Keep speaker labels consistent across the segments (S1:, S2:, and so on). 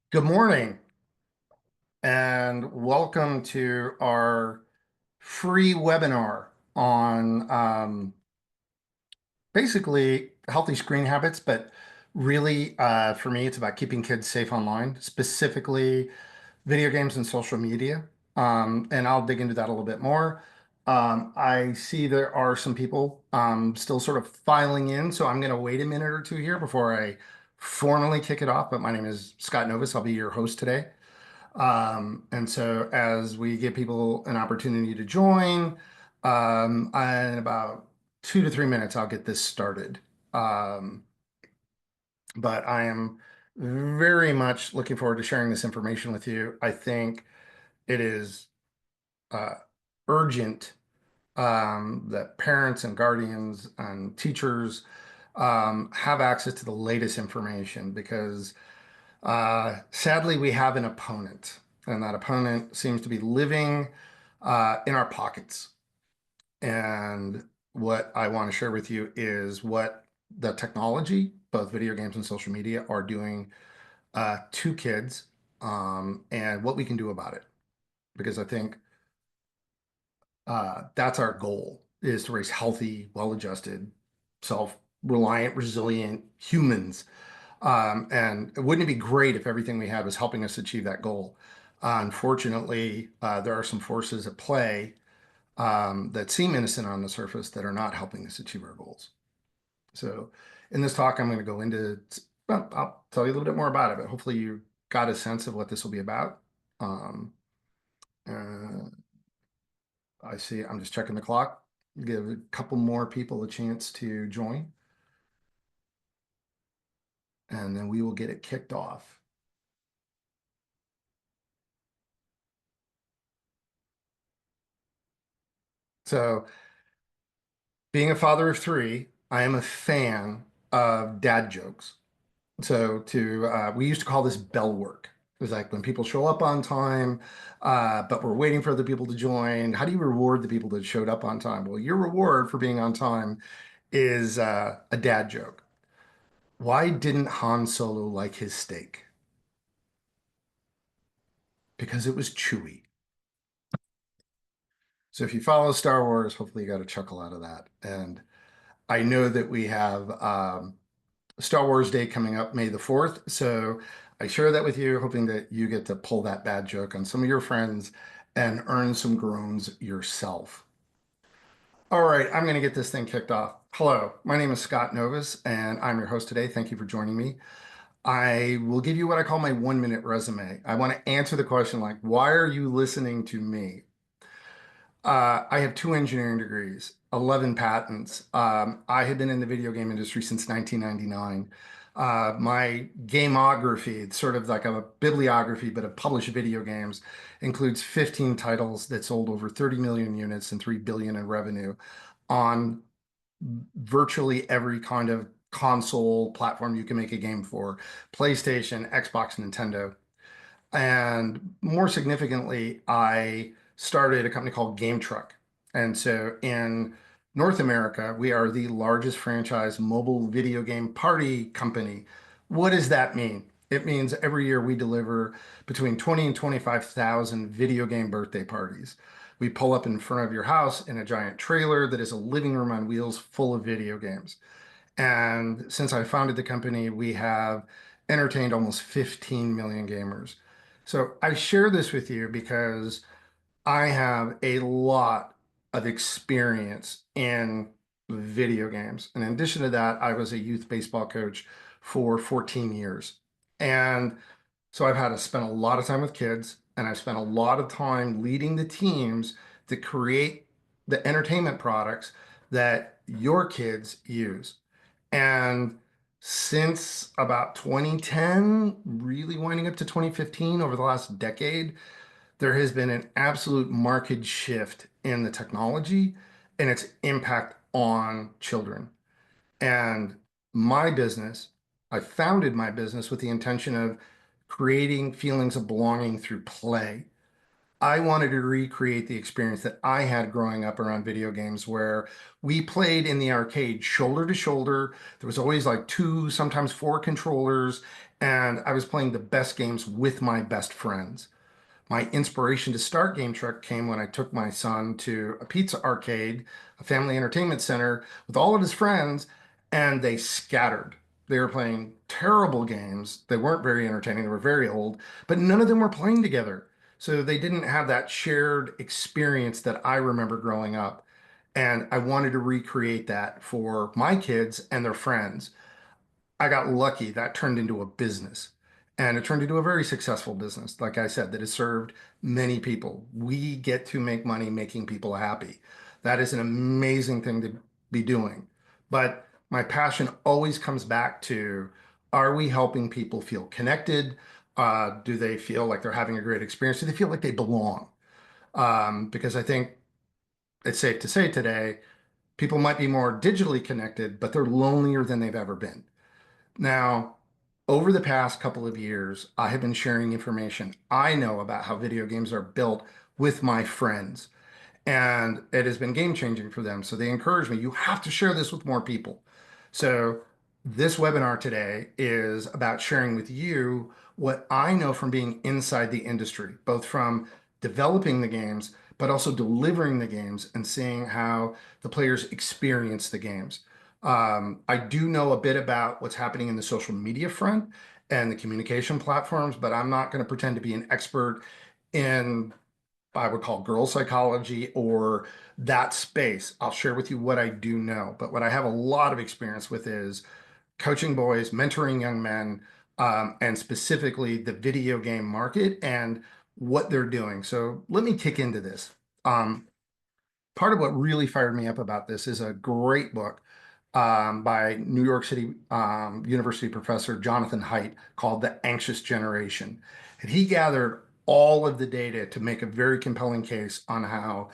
S1: Good morning and welcome to our free webinar on basically healthy screen habits, but really for me, it's about keeping kids safe online, specifically video games and social media. And I'll dig into that a little bit more. I see there are some people still sort of filing in, so I'm going to wait a minute or two here before I formally kick it off. But my name is Scott Novus. I'll be your host today. And so as we give people an opportunity to join, in about 2 to 3 minutes, I'll get this started. Um, but I am very much looking forward to sharing this information with you. I think it is uh, urgent that parents and guardians and teachers have access to the latest information because sadly, we have an opponent, and that opponent seems to be living in our pockets. And what I want to share with you is what the technology, both video games and social media, are doing to kids, and what we can do about it. Because I think that's our goal is to raise healthy, well-adjusted, self-reliant, resilient humans. And wouldn't it be great if everything we had was helping us achieve that goal? Unfortunately, there are some forces at play that seem innocent on the surface that are not helping us achieve our goals. So, in this talk, I'm going to go into, well, I'll tell you a little bit more about it, but hopefully you got a sense of what this will be about. Um, uh, I see, I'm just checking the clock, give a couple more people a chance to join, and then we will get it kicked off. So, being a father of three, I am a fan of dad jokes. So we used to call this bell work. It was like when people show up on time, but we're waiting for other people to join. How do you reward the people that showed up on time? Well, your reward for being on time is a dad joke. Why didn't Han Solo like his steak? Because it was chewy. So if you follow Star Wars, hopefully you got a chuckle out of that. And I know that we have Star Wars Day coming up May the 4th. So I share that with you, hoping that you get to pull that bad joke on some of your friends and earn some groans yourself. All right, I'm going to get this thing kicked off. Hello, my name is Scott Novus, and I'm your host today. Thank you for joining me. I will give you what I call my 1 minute resume. I want to answer the question like, why are you listening to me? I have two engineering degrees, 11 patents. I have been in the video game industry since 1999. My gamography, it's sort of like a bibliography, but of published video games, includes 15 titles that sold over 30 million units and 3 billion in revenue on virtually every kind of console platform you can make a game for, PlayStation, Xbox, Nintendo. And more significantly, I started a company called Game Truck. And so in North America, we are the largest franchise mobile video game party company. What does that mean? It means every year we deliver between 20 and 25,000 video game birthday parties. We pull up in front of your house in a giant trailer that is a living room on wheels full of video games. And since I founded the company, we have entertained almost 15 million gamers. So I share this with you because I have a lot of experience in video games. And in addition to that, I was a youth baseball coach for 14 years. And so I've had to spend a lot of time with kids, and I've spent a lot of time leading the teams that create the entertainment products that your kids use. And since about 2010, really winding up to 2015, over the last decade, there has been an absolute marked shift in the technology and its impact on children. And my business, I founded my business with the intention of creating feelings of belonging through play. I wanted to recreate the experience that I had growing up around video games where we played in the arcade shoulder to shoulder. There was always like two, sometimes four controllers, and I was playing the best games with my best friends. My inspiration to start Game Truck came when I took my son to a pizza arcade, a family entertainment center with all of his friends, and they scattered. They were playing terrible games. They weren't very entertaining. They were very old, but none of them were playing together. So they didn't have that shared experience that I remember growing up. And I wanted to recreate that for my kids and their friends. I got lucky. That turned into a business. And it turned into a very successful business, like I said, that has served many people. We get to make money making people happy. That is an amazing thing to be doing. But my passion always comes back to, are we helping people feel connected? Do they feel like they're having a great experience? Do they feel like they belong? Because I think it's safe to say today, people might be more digitally connected, but they're lonelier than they've ever been. Now, over the past couple of years, I have been sharing information I know about how video games are built with my friends, and it has been game changing for them. So they encourage me, you have to share this with more people. So this webinar today is about sharing with you what I know from being inside the industry, both from developing the games, but also delivering the games and seeing how the players experience the games. I do know a bit about what's happening in the social media front and the communication platforms, but I'm not going to pretend to be an expert in, I would call, girl psychology or that space. I'll share with you what I do know, but what I have a lot of experience with is coaching boys, mentoring young men, and specifically the video game market and what they're doing. So let me kick into this. Part of what really fired me up about this is a great book by New York City University professor Jonathan Haidt called The Anxious Generation. And he gathered all of the data to make a very compelling case on how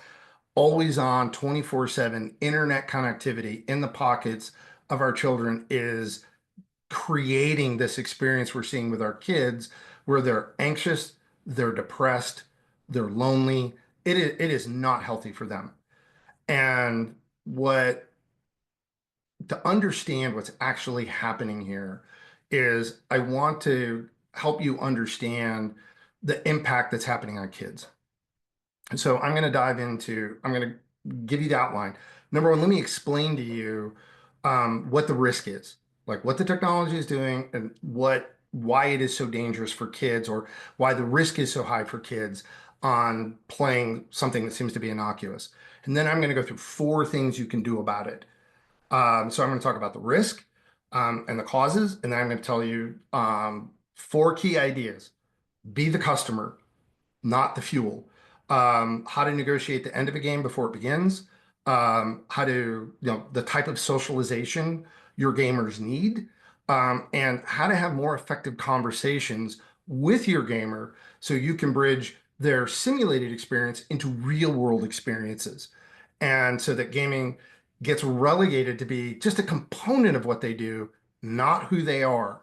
S1: always on 24/7 internet connectivity in the pockets of our children is creating this experience we're seeing with our kids where they're anxious, they're depressed, they're lonely. It is not healthy for them. And what to understand what's actually happening here is I want to help you understand the impact that's happening on kids. And so I'm going to give you the outline. Number one, let me explain to you what the risk is, like what the technology is doing and why it is so dangerous for kids or why the risk is so high for kids on playing something that seems to be innocuous. And then I'm going to go through four things you can do about it. So I'm going to talk about the risk and the causes, and then I'm going to tell you four key ideas. Be the customer, not the fuel. How to negotiate the end of a game before it begins. How to, the type of socialization your gamers need, and how to have more effective conversations with your gamer so you can bridge their simulated experience into real world experiences. And so that gaming gets relegated to be just a component of what they do, not who they are,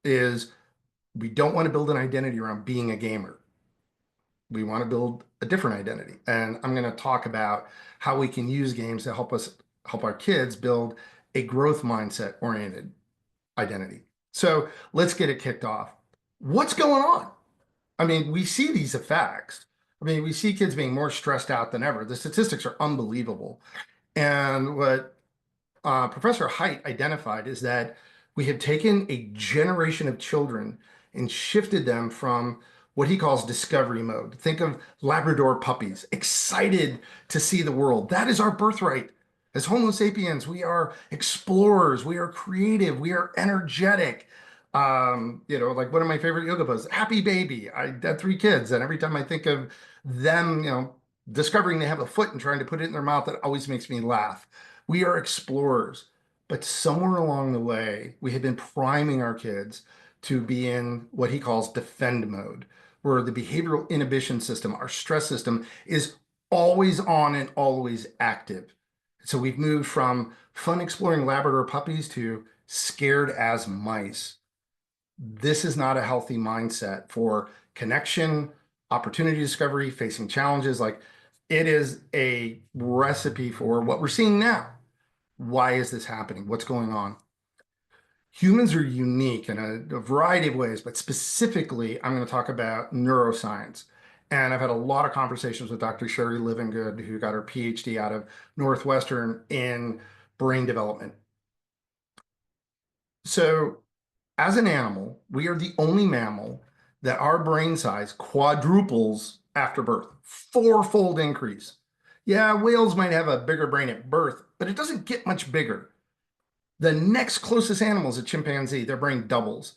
S1: is we don't want to build an identity around being a gamer. We want to build a different identity. And I'm going to talk about how we can use games to help our kids build a growth mindset oriented identity. So let's get it kicked off. What's going on? I mean, we see these effects. I mean, we see kids being more stressed out than ever. The statistics are unbelievable. And what Professor Haidt identified is that we have taken a generation of children and shifted them from what he calls discovery mode. Think of Labrador puppies, excited to see the world. That is our birthright. As Homo sapiens, we are explorers, we are creative, we are energetic. Like one of my favorite yoga poses, happy baby. I had three kids, and every time I think of them, discovering they have a foot and trying to put it in their mouth, that always makes me laugh. We are explorers, but somewhere along the way, we have been priming our kids to be in what he calls defend mode, where the behavioral inhibition system, our stress system, is always on and always active. So we've moved from fun exploring Labrador puppies to scared as mice. This is not a healthy mindset for connection, opportunity discovery, facing challenges. Like it is a recipe for what we're seeing now. Why is this happening? What's going on? Humans are unique in a variety of ways, but specifically, I'm going to talk about neuroscience. And I've had a lot of conversations with Dr. Sherry Livingood, who got her PhD out of Northwestern in brain development. So, as an animal, we are the only mammal that our brain size quadruples after birth, fourfold increase. Yeah, whales might have a bigger brain at birth, but it doesn't get much bigger. The next closest animal is a chimpanzee, their brain doubles.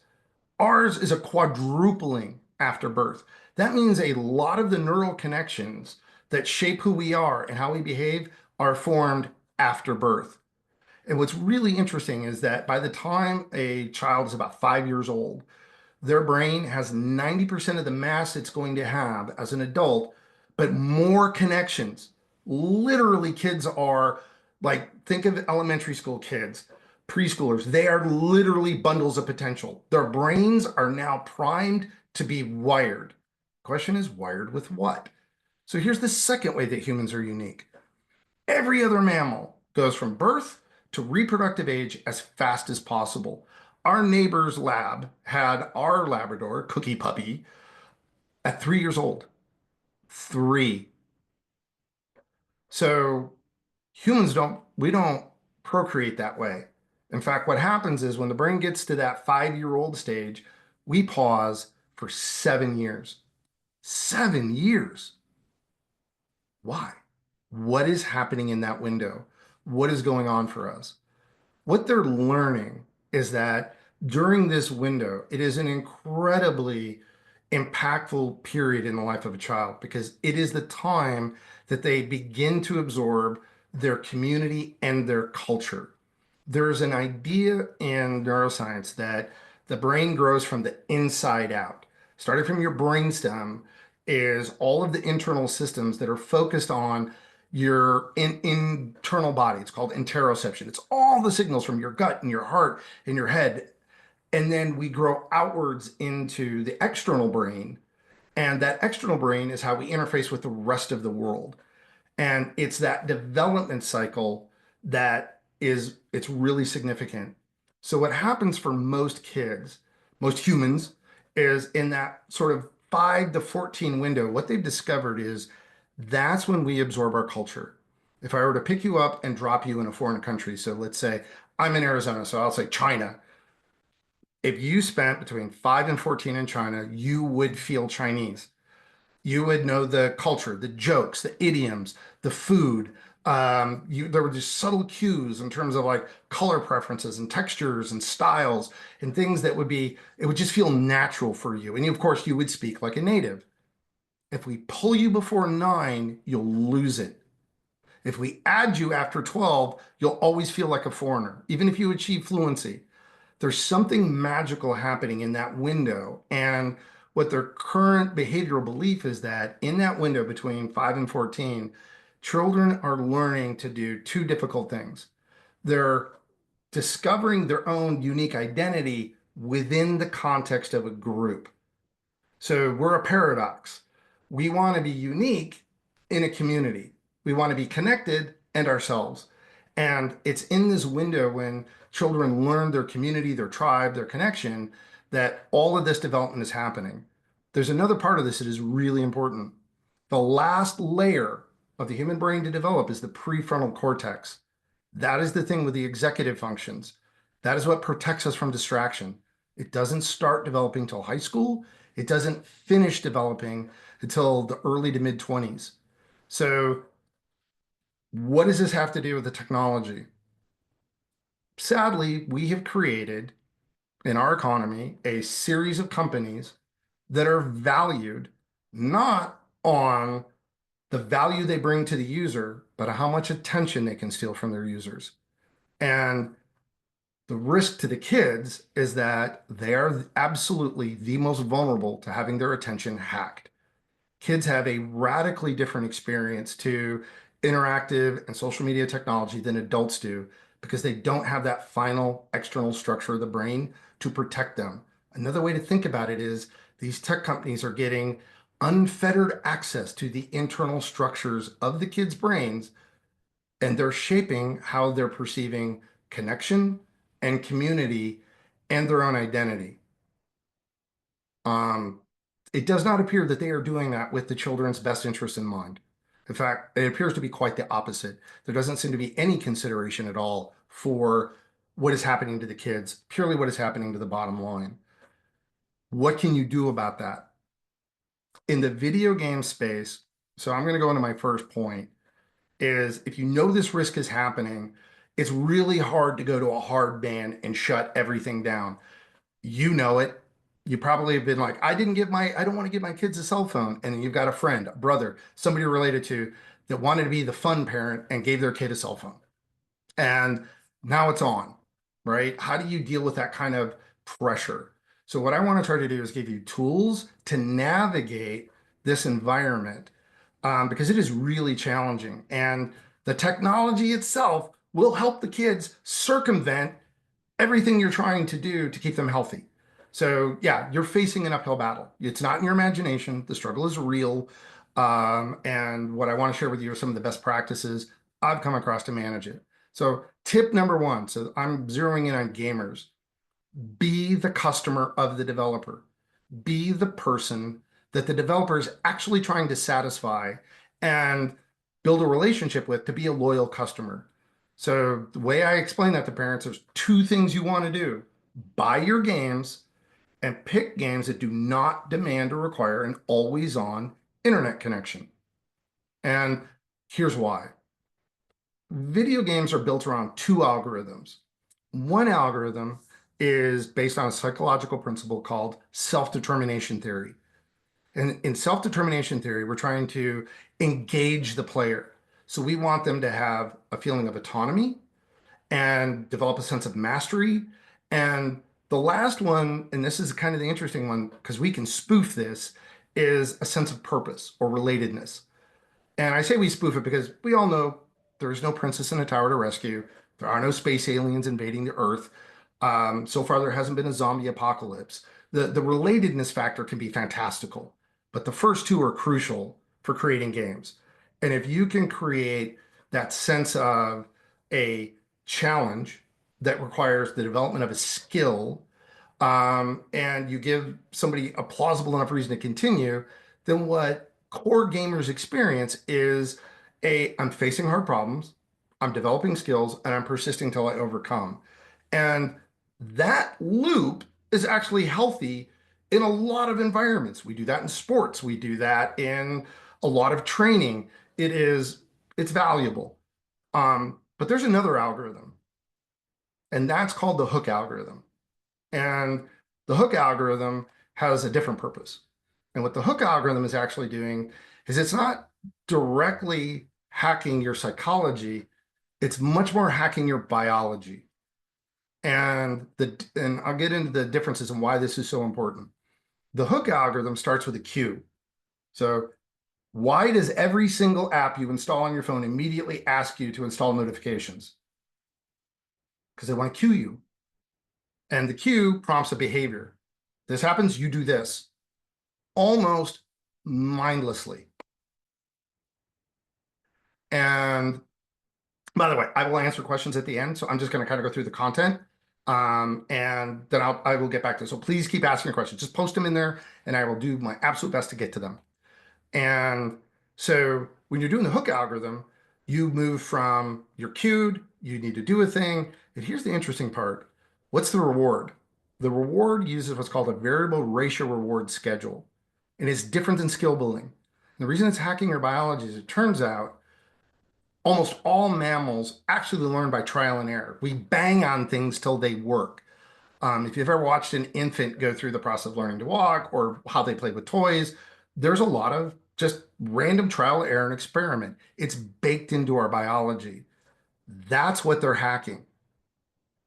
S1: Ours is a quadrupling after birth. That means a lot of the neural connections that shape who we are and how we behave are formed after birth. And what's really interesting is that by the time a child is about 5 years old, their brain has 90% of the mass it's going to have as an adult, but more connections. Literally, kids are like, think of elementary school kids, preschoolers. They are literally bundles of potential. Their brains are now primed to be wired. Question is, wired with what? So here's the second way that humans are unique. Every other mammal goes from birth to reproductive age as fast as possible. Our neighbor's lab had our Labrador, Cookie Puppy, at 3 years old. Three. So we don't procreate that way. In fact, what happens is when the brain gets to that 5-year-old stage, we pause for 7 years. 7 years. Why? What is happening in that window? What is going on for us? What they're learning is that during this window, it is an incredibly impactful period in the life of a child because it is the time that they begin to absorb their community and their culture. There's an idea in neuroscience that the brain grows from the inside out. Starting from your brainstem is all of the internal systems that are focused on your internal body. It's called interoception. It's all the signals from your gut and your heart and your head. And then we grow outwards into the external brain. And that external brain is how we interface with the rest of the world. And it's that development cycle that it's really significant. So what happens for most kids, most humans, is in that sort of 5 to 14 window, what they've discovered is that's when we absorb our culture. If I were to pick you up and drop you in a foreign country, so let's say I'm in Arizona, so I'll say China. If you spent between 5 and 14 in China, you would feel Chinese. You would know the culture, the jokes, the idioms, the food. There were just subtle cues in terms of like color preferences and textures and styles and things that it would just feel natural for you. And of course, you would speak like a native. If we pull you before 9, you'll lose it. If we add you after 12, you'll always feel like a foreigner, even if you achieve fluency. There's something magical happening in that window. And what their current behavioral belief is that in that window between 5 and 14, children are learning to do two difficult things. They're discovering their own unique identity within the context of a group. So we're a paradox. We want to be unique in a community. We want to be connected and ourselves. And it's in this window when children learn their community, their tribe, their connection, that all of this development is happening. There's another part of this that is really important. The last layer of the human brain to develop is the prefrontal cortex. That is the thing with the executive functions. That is what protects us from distraction. It doesn't start developing till high school. It doesn't finish developing until the early to mid 20s. So, what does this have to do with the technology? Sadly, we have created in our economy a series of companies that are valued not on the value they bring to the user, but how much attention they can steal from their users. And the risk to the kids is that they are absolutely the most vulnerable to having their attention hacked. Kids have a radically different experience to interactive and social media technology than adults do because they don't have that final external structure of the brain to protect them. Another way to think about it is these tech companies are getting unfettered access to the internal structures of the kids' brains, and they're shaping how they're perceiving connection and community and their own identity. Um, it does not appear that they are doing that with the children's best interest in mind. In fact, it appears to be quite the opposite. There doesn't seem to be any consideration at all for what is happening to the kids, purely what is happening to the bottom line. What can you do about that? In the video game space, so I'm going to go into my first point, is if you know this risk is happening, it's really hard to go to a hard ban and shut everything down. You know it. You probably have been like, I don't want to give my kids a cell phone. And you've got a friend, a brother, somebody related to that wanted to be the fun parent and gave their kid a cell phone. And now it's on, right? How do you deal with that kind of pressure? So what I want to try to do is give you tools to navigate this environment, because it is really challenging. And the technology itself will help the kids circumvent everything you're trying to do to keep them healthy. So yeah, you're facing an uphill battle. It's not in your imagination. The struggle is real. And what I want to share with you are some of the best practices I've come across to manage it. So tip number one, so I'm zeroing in on gamers. Be the customer of the developer. Be the person that the developer is actually trying to satisfy and build a relationship with to be a loyal customer. So the way I explain that to parents, there's two things you want to do. Buy your games and pick games that do not demand or require an always-on internet connection. And here's why. Video games are built around two algorithms. One algorithm is based on a psychological principle called self-determination theory. And in self-determination theory, we're trying to engage the player. So we want them to have a feeling of autonomy and develop a sense of mastery. And the last one, and this is kind of the interesting one because we can spoof this, is a sense of purpose or relatedness. And I say we spoof it because we all know there is no princess in a tower to rescue. There are no space aliens invading the Earth. So far, there hasn't been a zombie apocalypse. The relatedness factor can be fantastical, but the first two are crucial for creating games. And if you can create that sense of a challenge that requires the development of a skill, and you give somebody a plausible enough reason to continue, then what core gamers experience is I'm facing hard problems, I'm developing skills, and I'm persisting till I overcome. And that loop is actually healthy in a lot of environments. We do that in sports, we do that in a lot of training. It's valuable. But there's another algorithm, and that's called the hook algorithm. And the hook algorithm has a different purpose. And what the hook algorithm is actually doing is it's not directly hacking your psychology, it's much more hacking your biology. And I'll get into the differences and why this is so important. The hook algorithm starts with a cue. So why does every single app you install on your phone immediately ask you to install notifications? Because they want to cue you. And the cue prompts a behavior. This happens, you do this, almost mindlessly. And by the way, I will answer questions at the end, so I'm just going to kind of go through the content, and then I will get back to it. So please keep asking questions. Just post them in there, and I will do my absolute best to get to them. And so when you're doing the hook algorithm, you move from you're cued, you need to do a thing. And here's the interesting part. What's the reward? The reward uses what's called a variable ratio reward schedule. And it's different than skill building. And the reason it's hacking your biology is it turns out almost all mammals actually learn by trial and error. We bang on things till they work. If you've ever watched an infant go through the process of learning to walk or how they play with toys, there's a lot of just random trial, error, and experiment. It's baked into our biology. That's what they're hacking.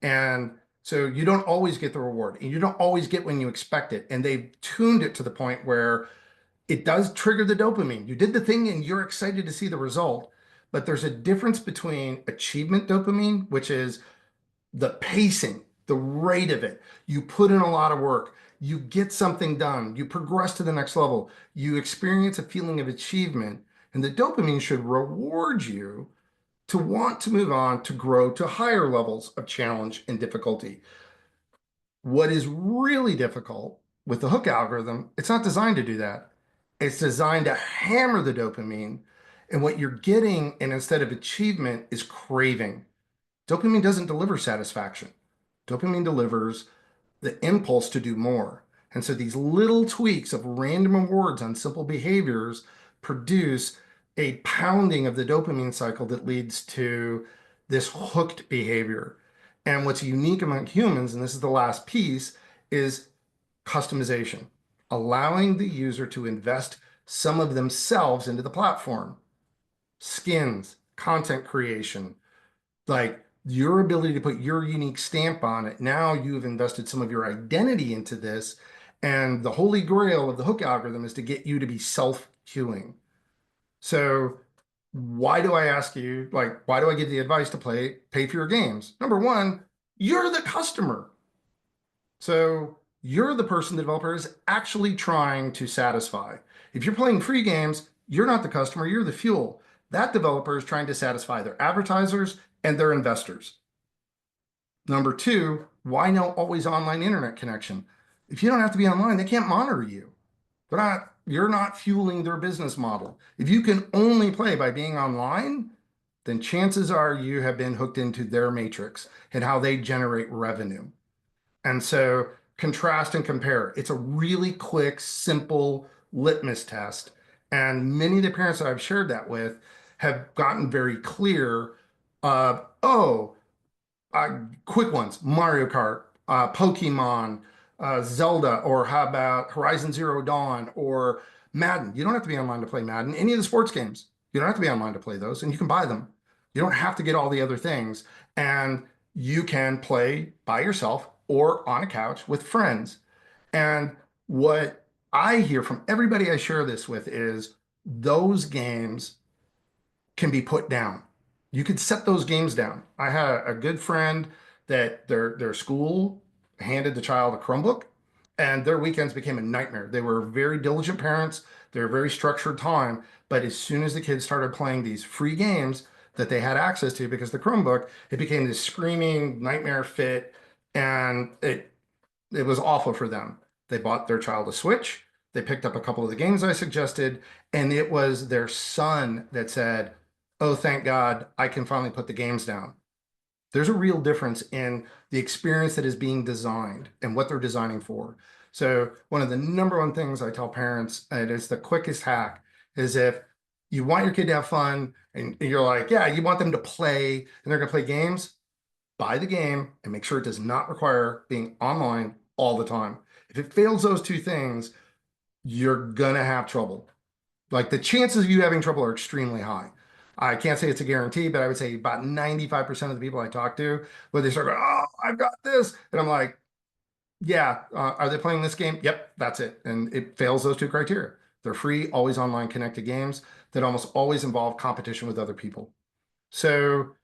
S1: And so you don't always get the reward and you don't always get when you expect it. And they've tuned it to the point where it does trigger the dopamine. You did the thing and you're excited to see the result. But there's a difference between achievement dopamine, which is the pacing, the rate of it. You put in a lot of work. you get something done, you progress to the next level, you experience a feeling of achievement, and the dopamine should reward you to want to move on to grow to higher levels of challenge and difficulty. What is really difficult with the hook algorithm, it's not designed to do that. It's designed to hammer the dopamine. And what you're getting, and instead of achievement, is craving. Dopamine doesn't deliver satisfaction. Dopamine delivers the impulse to do more. And so these little tweaks of random rewards on simple behaviors produce a pounding of the dopamine cycle that leads to this hooked behavior. And what's unique among humans, and this is the last piece, is customization, allowing the user to invest some of themselves into the platform, skins, content creation, like your ability to put your unique stamp on it. Now you've invested some of your identity into this. And the holy grail of the hook algorithm is to get you to be self-cueing. So why do I ask you, like, why do I give the advice to pay for your games? Number one, you're the customer. So you're the person the developer is actually trying to satisfy. If you're playing free games, you're not the customer, you're the fuel. That developer is trying to satisfy their advertisers and their investors. Number two, why no always online internet connection? If you don't have to be online, they can't monitor you. You're not fueling their business model. If you can only play by being online, then chances are you have been hooked into their matrix and how they generate revenue. And so contrast and compare. It's a really quick, simple litmus test. And many of the parents that I've shared that with have gotten very clear of, oh, quick ones, Mario Kart, Pokemon, Zelda, or how about Horizon Zero Dawn or Madden? You don't have to be online to play Madden. Any of the sports games, you don't have to be online to play those, and you can buy them. You don't have to get all the other things. And you can play by yourself or on a couch with friends. And what I hear from everybody I share this with is those games can be put down. You could set those games down. I had a good friend that their school handed the child a Chromebook, and their weekends became a nightmare. They were very diligent parents. They were very structured time. But as soon as the kids started playing these free games that they had access to because the Chromebook, it became this screaming nightmare fit, and it was awful for them. They bought their child a Switch. They picked up a couple of the games I suggested, and it was their son that said, "Oh, thank God, I can finally put the games down." There's a real difference in the experience that is being designed and what they're designing for. So one of the number one things I tell parents, and it's the quickest hack, is if you want your kid to have fun and you're like, yeah, you want them to play and they're going to play games, buy the game and make sure it does not require being online all the time. If it fails those two things, you're going to have trouble. Like the chances of you having trouble are extremely high. I can't say it's a guarantee, but I would say about 95% of the people I talk to, where they start going, "Oh, I've got this." And I'm like, yeah, are they playing this game? Yep, that's it. And it fails those two criteria. They're free, always online connected games that almost always involve competition with other people. So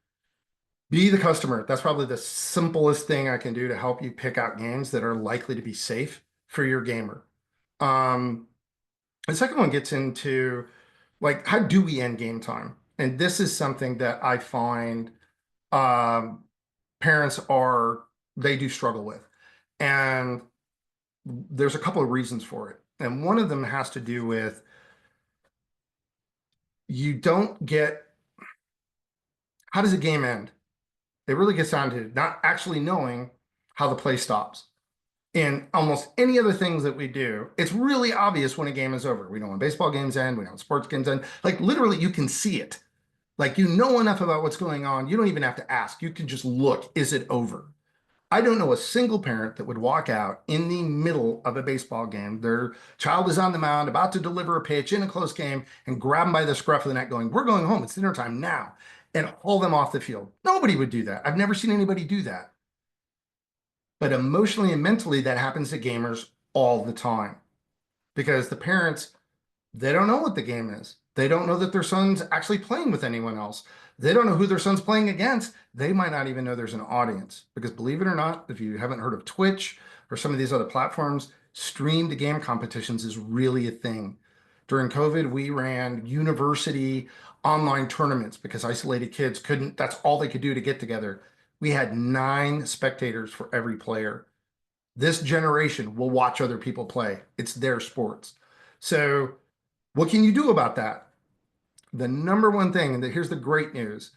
S1: be the customer. That's probably the simplest thing I can do to help you pick out games that are likely to be safe for your gamer. Um, the second one gets into like, how do we end game time? And this is something that I find um, parents they do struggle with. And there's a couple of reasons for it. And one of them has to do with you don't get, how does a game end? It really gets down to not actually knowing how the play stops. In almost any other things that we do, it's really obvious when a game is over. We know when baseball games end, we know when sports games end. Like literally, you can see it. Like you know enough about what's going on. You don't even have to ask. You can just look. Is it over? I don't know a single parent that would walk out in the middle of a baseball game. Their child is on the mound, about to deliver a pitch in a close game, and grab them by the scruff of the neck, going, "We're going home. It's dinner time now," and haul them off the field. Nobody would do that. I've never seen anybody do that. But emotionally and mentally, that happens to gamers all the time because the parents, they don't know what the game is. They don't know that their son's actually playing with anyone else. They don't know who their son's playing against. They might not even know there's an audience because believe it or not, if you haven't heard of Twitch or some of these other platforms, streamed game competitions is really a thing. During COVID, we ran university online tournaments because isolated kids couldn't, that's all they could do to get together. We had 9 spectators for every player. This generation will watch other people play. It's their sports. So, what can you do about that? The number one thing, and here's the great news,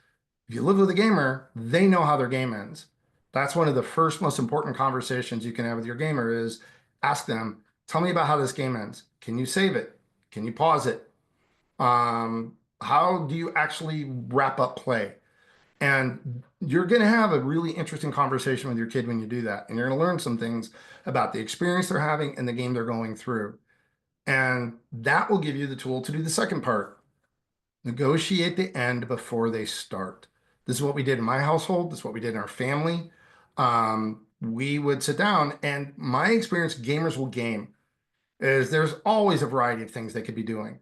S1: if you live with a gamer, they know how their game ends. That's one of the first most important conversations you can have with your gamer is ask them, tell me about how this game ends. Can you save it? Can you pause it? How do you actually wrap up play? And you're going to have a really interesting conversation with your kid when you do that. And you're going to learn some things about the experience they're having and the game they're going through. And that will give you the tool to do the second part. Negotiate the end before they start. This is what we did in my household. This is what we did in our family. We would sit down, and my experience, gamers will game, is there's always a variety of things they could be doing.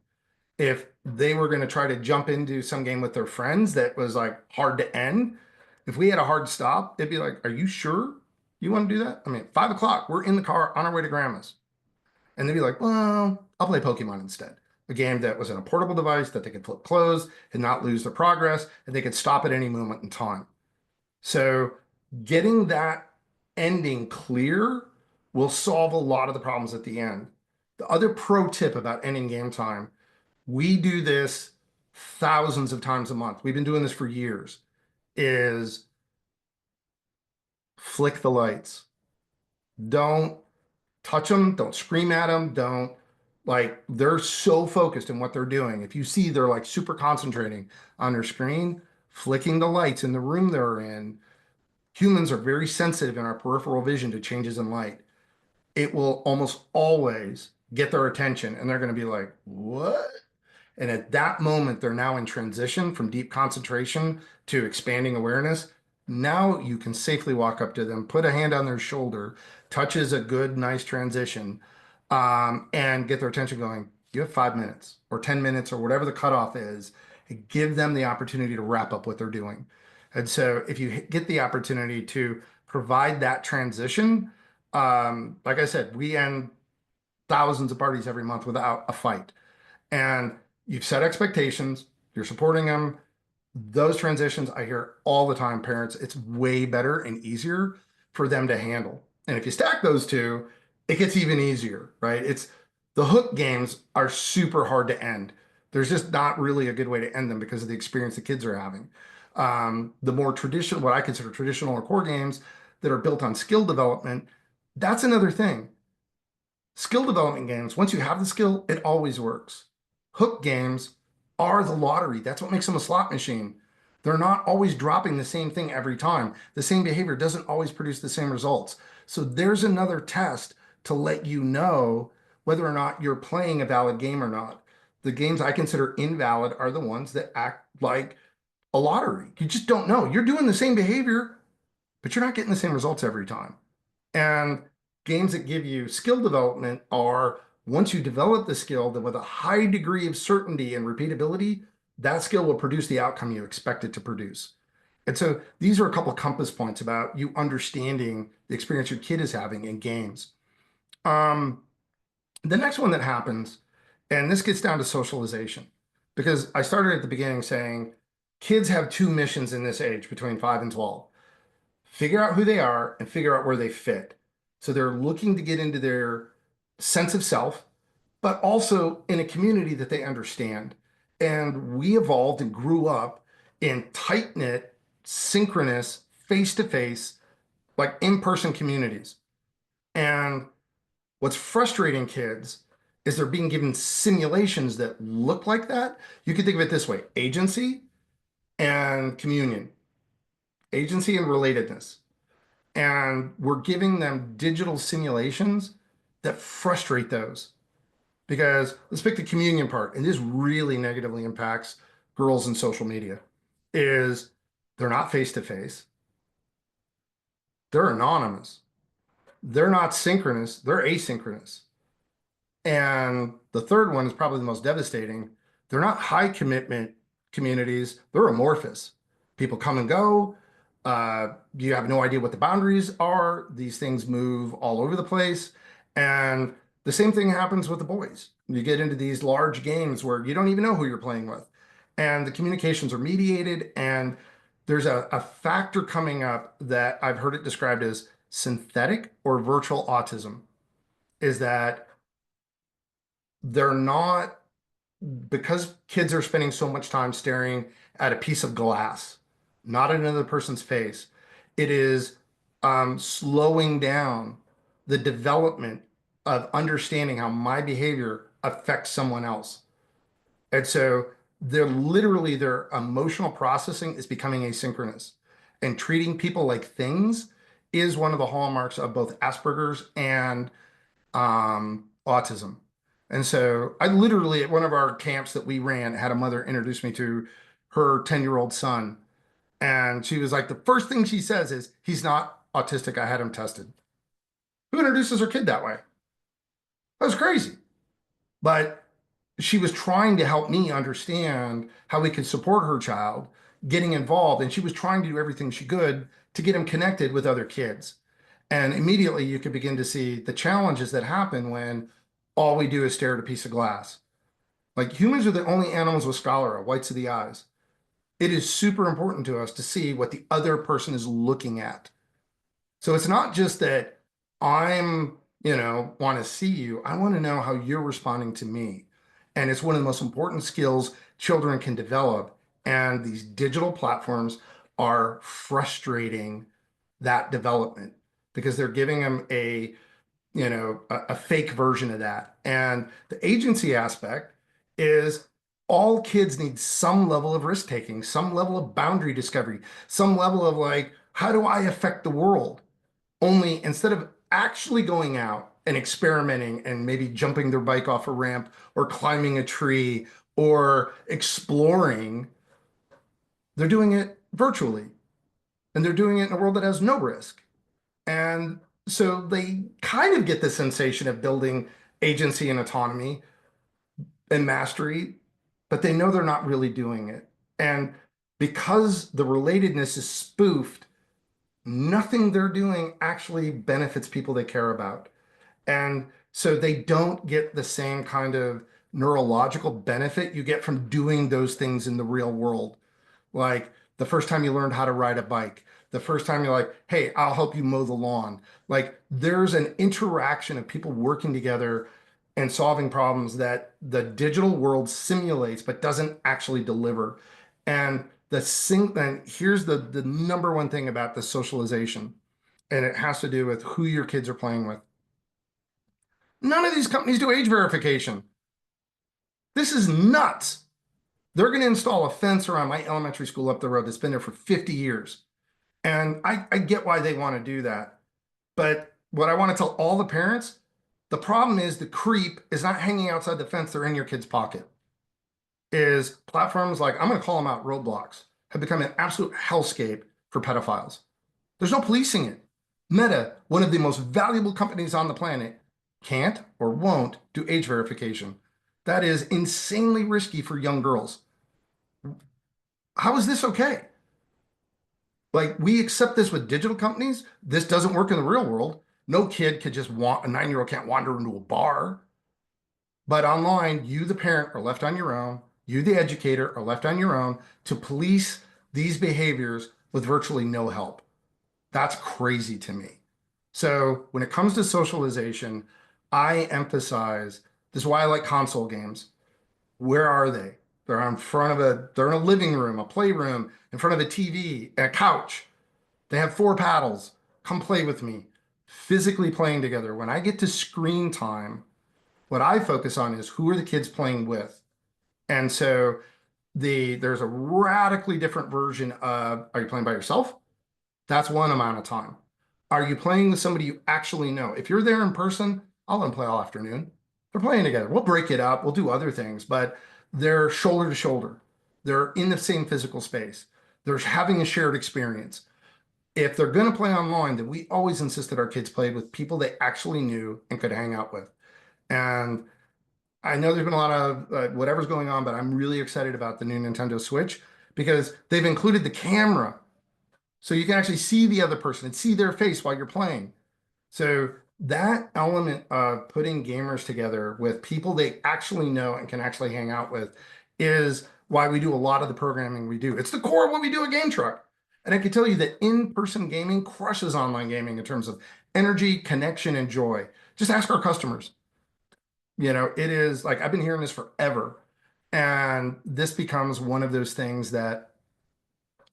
S1: If they were going to try to jump into some game with their friends that was like hard to end, if we had a hard stop, they'd be like, "Are you sure you want to do that?" I mean, 5 o'clock, we're in the car on our way to grandma's. And they'd be like, "Well, I'll play Pokemon instead." A game that was in a portable device that they could flip closed and not lose their progress, and they could stop at any moment in time. So getting that ending clear will solve a lot of the problems at the end. The other pro tip about ending game time, we do this thousands of times a month. We've been doing this for years, is flick the lights. Don't touch them, don't scream at them, don't like they're so focused in what they're doing. If you see they're like super concentrating on their screen, flicking the lights in the room they're in, humans are very sensitive in our peripheral vision to changes in light. It will almost always get their attention and they're going to be like, "What?" And at that moment, they're now in transition from deep concentration to expanding awareness. Now you can safely walk up to them, put a hand on their shoulder, touch is a good, nice transition, and get their attention going. You have 5 minutes or 10 minutes or whatever the cutoff is. Give them the opportunity to wrap up what they're doing. And so if you get the opportunity to provide that transition, like I said, we end thousands of parties every month without a fight. And you've set expectations, you're supporting them. Those transitions, I hear all the time, parents, it's way better and easier for them to handle. And if you stack those two, it gets even easier, right? It's the hook games are super hard to end. There's just not really a good way to end them because of the experience the kids are having. The more traditional, what I consider traditional or core games that are built on skill development, that's another thing. Skill development games, once you have the skill, it always works. Hook games are the lottery. That's what makes them a slot machine. They're not always dropping the same thing every time. The same behavior doesn't always produce the same results. So there's another test to let you know whether or not you're playing a valid game or not. The games I consider invalid are the ones that act like a lottery. You just don't know. You're doing the same behavior, but you're not getting the same results every time. And games that give you skill development are once you develop the skill, that with a high degree of certainty and repeatability, that skill will produce the outcome you expect it to produce. And so these are a couple of compass points about you understanding the experience your kid is having in games. Um, the next one that happens, and this gets down to socialization, because I started at the beginning saying kids have 2 missions in this age between 5 and 12: figure out who they are and figure out where they fit. So they're looking to get into their sense of self, but also in a community that they understand. And we evolved and grew up in tight knit, synchronous, face to face, like in person communities. And what's frustrating kids is they're being given simulations that look like that. You could think of it this way: agency and communion, agency and relatedness. And we're giving them digital simulations that frustrate those. Because let's pick the communion part, and this really negatively impacts girls in social media, is they're not face to face, they're anonymous, they're not synchronous, they're asynchronous. And the third one is probably the most devastating. They're not high commitment communities, they're amorphous. People come and go. You have no idea what the boundaries are. These things move all over the place. And the same thing happens with the boys. You get into these large games where you don't even know who you're playing with, and the communications are mediated. And there's a factor coming up that I've heard it described as synthetic or virtual autism, is that they're not, because kids are spending so much time staring at a piece of glass, not at another person's face, it is slowing down the development of understanding how my behavior affects someone else. And so they're literally, their emotional processing is becoming asynchronous. And treating people like things is one of the hallmarks of both Asperger's and autism. And so I literally, at one of our camps that we ran, had a mother introduce me to her 10-year-old son. And she was like, the first thing she says is, he's not autistic. I had him tested. Who introduces her kid that way? That was crazy. But she was trying to help me understand how we could support her child getting involved. And she was trying to do everything she could to get him connected with other kids. And immediately you could begin to see the challenges that happen when all we do is stare at a piece of glass. Like, humans are the only animals with sclera, whites of the eyes. It is super important to us to see what the other person is looking at. So it's not just that I'm, want to see you. I want to know how you're responding to me. And it's one of the most important skills children can develop. And these digital platforms are frustrating that development because they're giving them a fake version of that. And the agency aspect is, all kids need some level of risk taking, some level of boundary discovery, some level of like, how do I affect the world? Only instead of actually going out and experimenting and maybe jumping their bike off a ramp or climbing a tree or exploring, they're doing it virtually, and they're doing it in a world that has no risk. And so they kind of get the sensation of building agency and autonomy and mastery, but they know they're not really doing it. And because the relatedness is spoofed, nothing they're doing actually benefits people they care about. And so they don't get the same kind of neurological benefit you get from doing those things in the real world. Like the first time you learned how to ride a bike, the first time you're like, hey, I'll help you mow the lawn. Like, there's an interaction of people working together and solving problems that the digital world simulates but doesn't actually deliver. And and here's the number one thing about the socialization, and it has to do with who your kids are playing with. None of these companies do age verification. This is nuts. They're going to install a fence around my elementary school up the road that's been there for 50 years. And I get why they want to do that. But what I want to tell all the parents, the problem is the creep is not hanging outside the fence, they're in your kid's pocket. Is platforms like, I'm going to call them out, Roblox, have become an absolute hellscape for pedophiles. There's no policing it. Meta, one of the most valuable companies on the planet, can't or won't do age verification. That is insanely risky for young girls. How is this okay? Like, we accept this with digital companies. This doesn't work in the real world. No kid could just want, a 9-year-old can't wander into a bar. But online, you, the parent, are left on your own. You, the educator, are left on your own to police these behaviors with virtually no help. That's crazy to me. So when it comes to socialization, I emphasize, this is why I like console games. Where are they? They're in a living room, a playroom, in front of a TV, a couch. They have 4 paddles. Come play with me. Physically playing together. When I get to screen time, what I focus on is, who are the kids playing with? And so there's a radically different version of, are you playing by yourself? That's one amount of time. Are you playing with somebody you actually know? If you're there in person, I'll let them play all afternoon. They're playing together. We'll break it up. We'll do other things, but they're shoulder to shoulder. They're in the same physical space. They're having a shared experience. If they're going to play online, then we always insisted our kids played with people they actually knew and could hang out with. And I know there's been a lot of whatever's going on, but I'm really excited about the new Nintendo Switch because they've included the camera so you can actually see the other person and see their face while you're playing. So that element of putting gamers together with people they actually know and can actually hang out with is why we do a lot of the programming we do. It's the core of what we do at Game Truck. And I can tell you that in-person gaming crushes online gaming in terms of energy, connection, and joy. Just ask our customers. It is like I've been hearing this forever. And this becomes one of those things that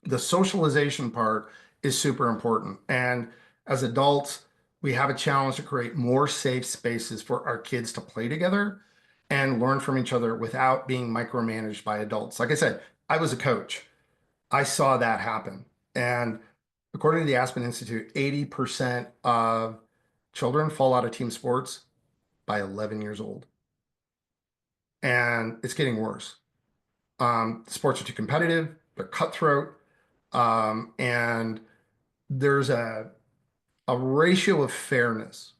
S1: the socialization part is super important. And as adults, we have a challenge to create more safe spaces for our kids to play together and learn from each other without being micromanaged by adults. Like I said, I was a coach. I saw that happen. And according to the Aspen Institute, 80% of children fall out of team sports by 11 years old. And it's getting worse. Sports are too competitive, they're cutthroat, and there's a ratio of fairness.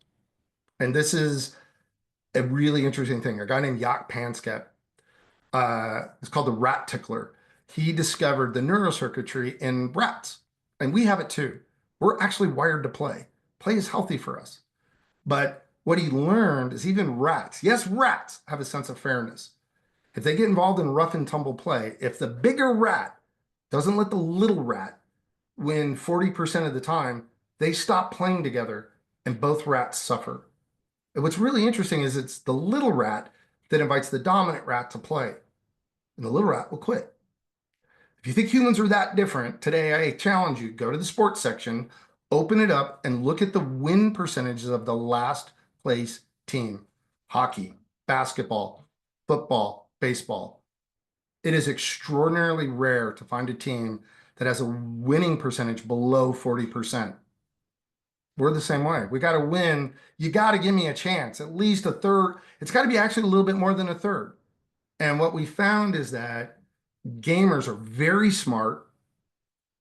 S1: And this is a really interesting thing. A guy named Jaak Panksepp, it's called the rat tickler. He discovered the neurocircuitry in rats, and we have it too. We're actually wired to play. Play is healthy for us. But what he learned is even rats, yes, rats have a sense of fairness. If they get involved in rough and tumble play, if the bigger rat doesn't let the little rat win 40% of the time, they stop playing together and both rats suffer. And what's really interesting is it's the little rat that invites the dominant rat to play, and the little rat will quit. If you think humans are that different, today I challenge you, go to the sports section, open it up, and look at the win percentages of the last place team. Hockey, basketball, football, baseball. It is extraordinarily rare to find a team that has a winning percentage below 40%. We're the same way. We got to win. You got to give me a chance, at least a third. It's got to be actually a little bit more than a third. And what we found is that gamers are very smart,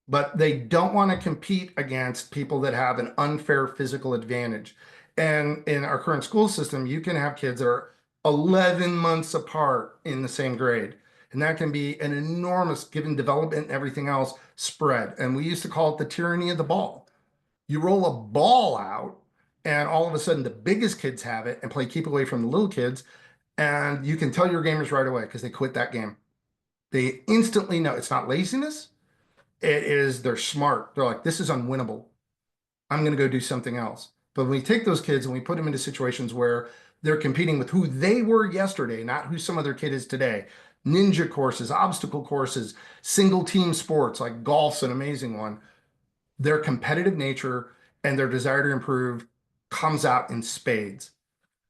S1: but they don't want to compete against people that have an unfair physical advantage. And in our current school system, you can have kids that are 11 months apart in the same grade. And that can be an enormous, given development and everything else, spread. And we used to call it the tyranny of the ball. You roll a ball out, and all of a sudden the biggest kids have it and play keep away from the little kids. And you can tell your gamers right away because they quit that game. They instantly know it's not laziness. It is they're smart. They're like, this is unwinnable. I'm going to go do something else. But when we take those kids and we put them into situations where they're competing with who they were yesterday, not who some other kid is today, ninja courses, obstacle courses, single team sports, like golf's an amazing one. Their competitive nature and their desire to improve comes out in spades,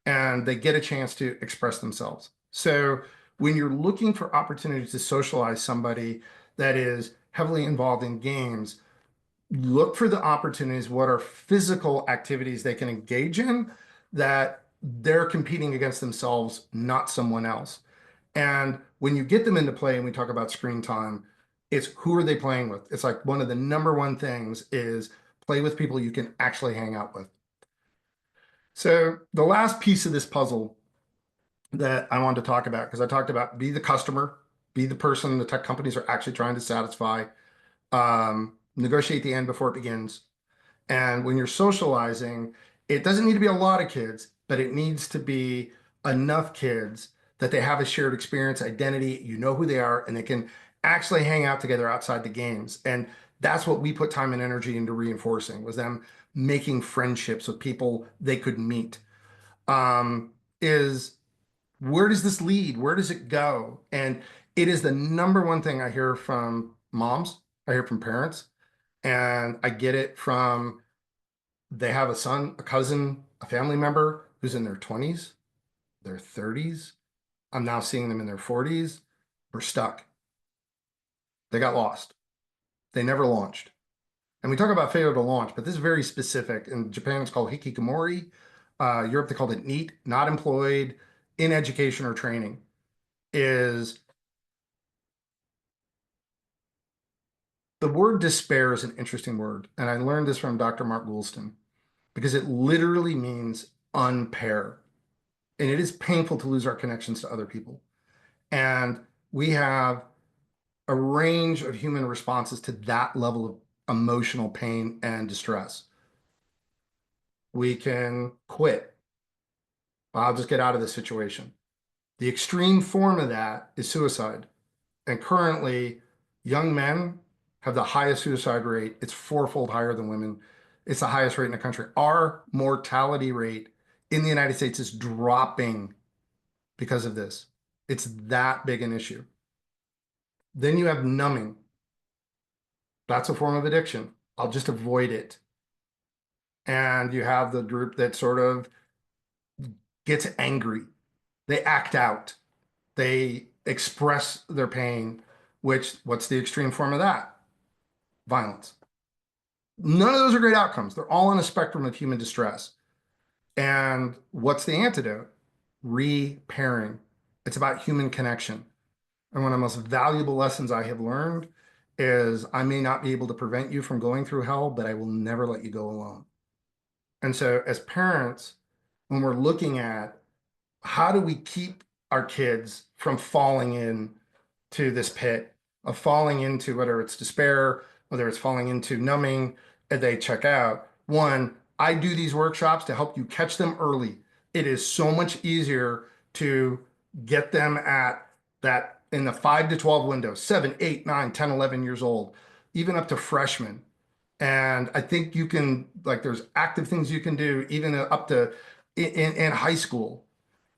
S1: and they get a chance to express themselves. So when you're looking for opportunities to socialize somebody that is heavily involved in games, look for the opportunities. What are physical activities they can engage in that they're competing against themselves, not someone else? And when you get them into play and we talk about screen time, it's who are they playing with? It's like one of the number one things is play with people you can actually hang out with. So the last piece of this puzzle that I wanted to talk about, because I talked about be the customer, be the person the tech companies are actually trying to satisfy, negotiate the end before it begins. And when you're socializing, it doesn't need to be a lot of kids, but it needs to be enough kids that they have a shared experience, identity, you know who they are, and they can actually hang out together outside the games. And that's what we put time and energy into reinforcing, was them making friendships with people they could meet. Is where does this lead? Where does it go? And it is the number one thing I hear from moms, I hear from parents, and I get it from they have a son, a cousin, a family member who's in their 20s, their 30s. I'm now seeing them in their 40s. We're stuck. They got lost. They never launched. And we talk about failure to launch, but this is very specific. In Japan, it's called hikikomori. Europe, they called it NEET, not employed, in education or training. Is the word despair is an interesting word. And I learned this from Dr. Mark Goulston because it literally means unpair. And it is painful to lose our connections to other people. And we have a range of human responses to that level of emotional pain and distress. We can quit. I'll just get out of this situation. The extreme form of that is suicide. And currently, young men have the highest suicide rate. It's fourfold higher than women. It's the highest rate in the country. Our mortality rate in the United States is dropping because of this. It's that big an issue. Then you have numbing. That's a form of addiction. I'll just avoid it. And you have the group that sort of gets angry. They act out. They express their pain, which, what's the extreme form of that? Violence. None of those are great outcomes. They're all on a spectrum of human distress. And what's the antidote? Repairing. It's about human connection. And one of the most valuable lessons I have learned is I may not be able to prevent you from going through hell, but I will never let you go alone. And so, as parents, when we're looking at how do we keep our kids from falling in to this pit of falling into whether it's despair, whether it's falling into numbing, and they check out. One, I do these workshops to help you catch them early. It is so much easier to get them at that in the 5 to 12 window, 7, 8, 9, 10, 11 years old, even up to freshmen. And I think you can, like, there's active things you can do even up to in high school.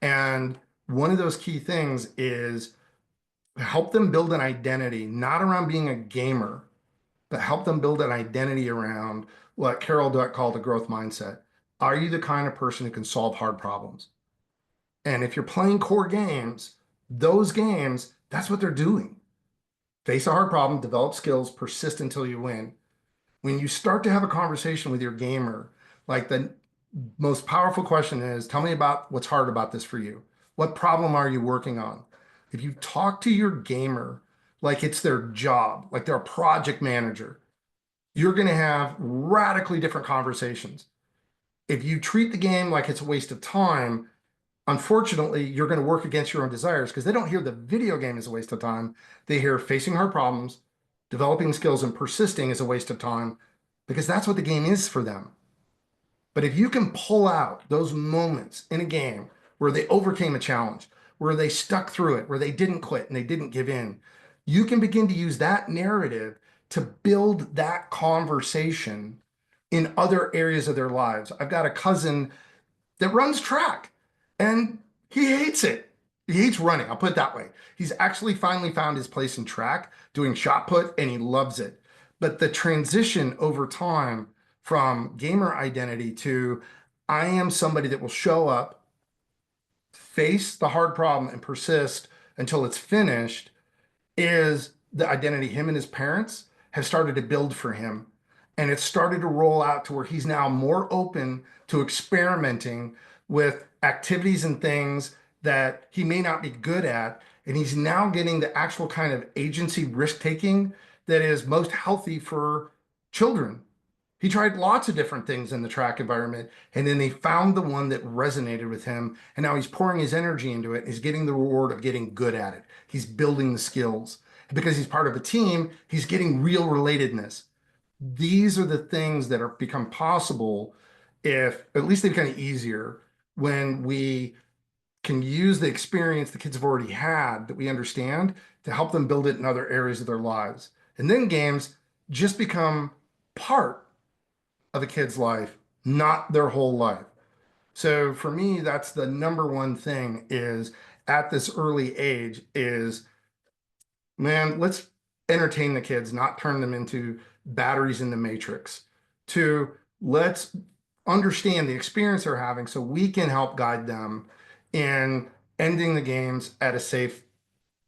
S1: And one of those key things is help them build an identity, not around being a gamer, but help them build an identity around what Carol Dweck called a growth mindset. Are you the kind of person who can solve hard problems? And if you're playing core games, those games, that's what they're doing. Face a hard problem, develop skills, persist until you win. When you start to have a conversation with your gamer, like the most powerful question is, tell me about what's hard about this for you. What problem are you working on? If you talk to your gamer like it's their job, like they're a project manager, you're going to have radically different conversations. If you treat the game like it's a waste of time, unfortunately, you're going to work against your own desires because they don't hear the video game as a waste of time. They hear facing hard problems, developing skills, and persisting is a waste of time because that's what the game is for them. But if you can pull out those moments in a game where they overcame a challenge, where they stuck through it, where they didn't quit and they didn't give in, you can begin to use that narrative to build that conversation in other areas of their lives. I've got a cousin that runs track and he hates it. He hates running. I'll put it that way. He's actually finally found his place in track doing shot put and he loves it. But the transition over time from gamer identity to I am somebody that will show up, face the hard problem, and persist until it's finished is the identity him and his parents have started to build for him. And it's started to roll out to where he's now more open to experimenting with activities and things that he may not be good at. And he's now getting the actual kind of agency risk taking that is most healthy for children. He tried lots of different things in the track environment, and then he found the one that resonated with him. And now he's pouring his energy into it. He's getting the reward of getting good at it. He's building the skills. And because he's part of a team, he's getting real relatedness. These are the things that are become possible if, at least they become easier when we can use the experience the kids have already had that we understand to help them build it in other areas of their lives. And then games just become part of a kid's life, not their whole life. So for me, that's the number one thing is at this early age is, man, let's entertain the kids, not turn them into batteries in the matrix. To let's understand the experience they're having so we can help guide them in ending the games at a safe,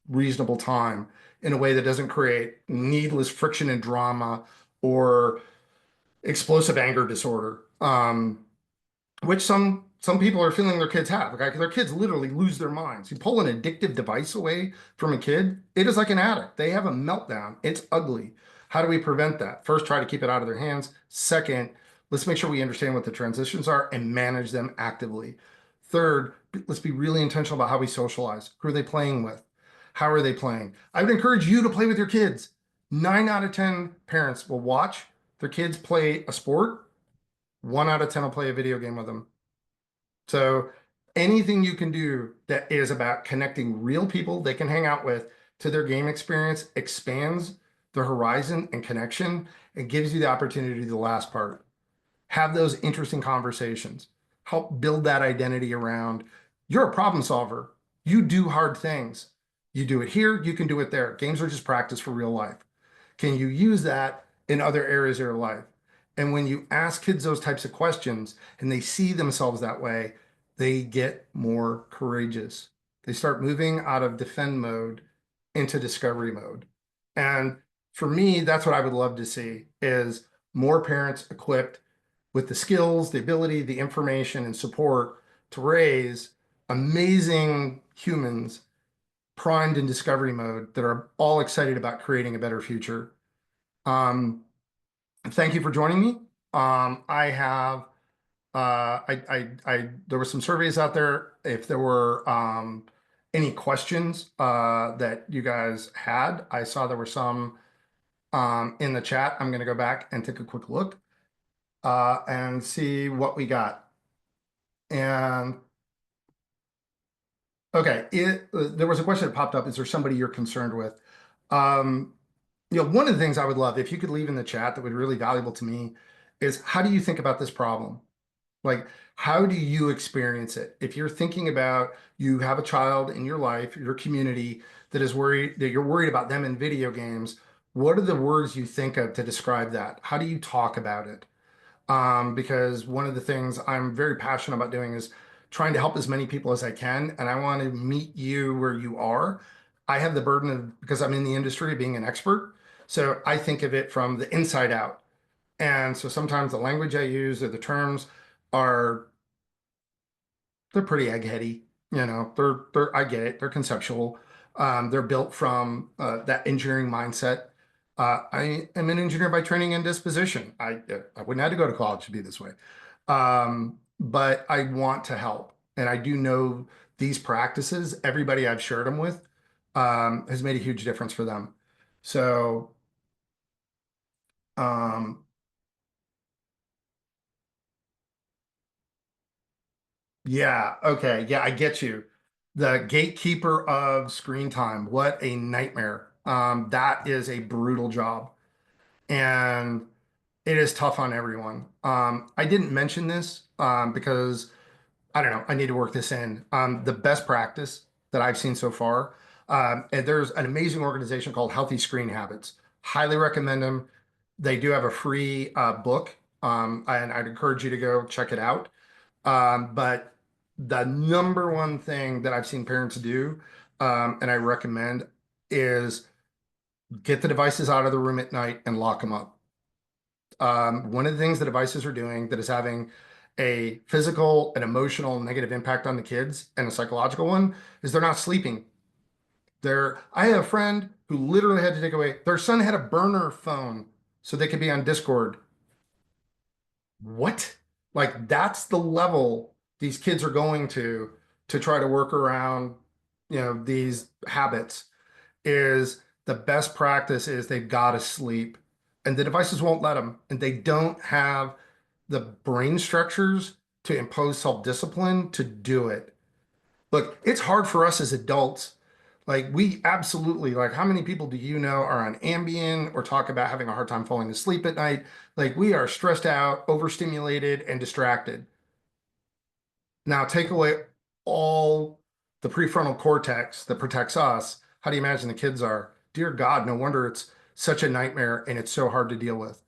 S1: reasonable time in a way that doesn't create needless friction and drama or explosive anger disorder, which some people are feeling their kids have. Like their kids literally lose their minds. You pull an addictive device away from a kid, it is like an addict. They have a meltdown. It's ugly. How do we prevent that? First, try to keep it out of their hands. Second, let's make sure we understand what the transitions are and manage them actively. Third, let's be really intentional about how we socialize. Who are they playing with? How are they playing? I would encourage you to play with your kids. 9 out of 10 parents will watch their kids play a sport, 1 out of 10 will play a video game with them. So anything you can do that is about connecting real people they can hang out with to their game experience expands the horizon and connection and gives you the opportunity to do the last part. Have those interesting conversations. Help build that identity around you're a problem solver. You do hard things. You do it here, you can do it there. Games are just practice for real life. Can you use that in other areas of your life? And when you ask kids those types of questions and they see themselves that way, they get more courageous. They start moving out of defend mode into discovery mode. And for me, that's what I would love to see is more parents equipped with the skills, the ability, the information, and support to raise amazing humans primed in discovery mode that are all excited about creating a better future. Um, Thank you for joining me. I have there were some surveys out there. If there were any questions that you guys had, I saw there were some in the chat. I'm going to go back and take a quick look and see what we got. And okay, there was a question that popped up. Is there somebody you're concerned with? Um, one of the things I would love if you could leave in the chat that would be really valuable to me is how do you think about this problem? Like, how do you experience it? If you're thinking about you have a child in your life, your community that is worried that you're worried about them in video games, what are the words you think of to describe that? How do you talk about it? Because one of the things I'm very passionate about doing is trying to help as many people as I can, and I want to meet you where you are. I have the burden of, because I'm in the industry, of being an expert. So I think of it from the inside out. And so sometimes the language I use or the terms are they're pretty eggheady. They're I get it. They're conceptual. They're built from that engineering mindset. I am an engineer by training and disposition. I wouldn't have to go to college to be this way. But I want to help, and I do know these practices. Everybody I've shared them with has made a huge difference for them. So um, yeah, okay. Yeah, I get you. The gatekeeper of screen time. What a nightmare. That is a brutal job. And it is tough on everyone. I didn't mention this because I don't know, I need to work this in. The best practice that I've seen so far, and there's an amazing organization called Healthy Screen Habits. Highly recommend them. They do have a free book, and I'd encourage you to go check it out. But the number one thing that I've seen parents do, and I recommend, is get the devices out of the room at night and lock them up. One of the things the devices are doing that is having a physical and emotional negative impact on the kids and a psychological one is they're not sleeping. I have a friend who literally had to take away, their son had a burner phone so they could be on Discord. What? Like that's the level these kids are going to try to work around, these habits is the best practice is they've got to sleep and the devices won't let them and they don't have the brain structures to impose self-discipline to do it. Look, it's hard for us as adults. Like we absolutely like how many people do you know are on Ambien or talk about having a hard time falling asleep at night? Like we are stressed out, overstimulated, and distracted. Now take away all the prefrontal cortex that protects us. How do you imagine the kids are? Dear God, no wonder it's such a nightmare and it's so hard to deal with.